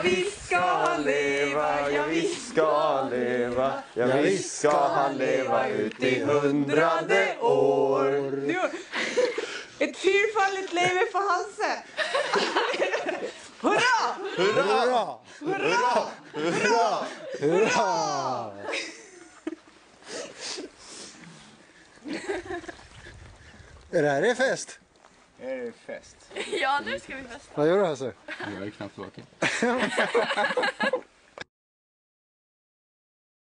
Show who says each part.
Speaker 1: visst ska han leva, ja visst ska han leva, ja visst ska han leva ut i 100:e år.
Speaker 2: Ett fyrfaldigt leve för Hasse! Hurra!
Speaker 1: Hurra! Hurra! Hurra!
Speaker 3: Hurra! Är det här fest?
Speaker 1: Är det fest?
Speaker 4: Ja, nu ska vi festa.
Speaker 3: Vad gör du Hasse?
Speaker 5: Jag är knappt vaken.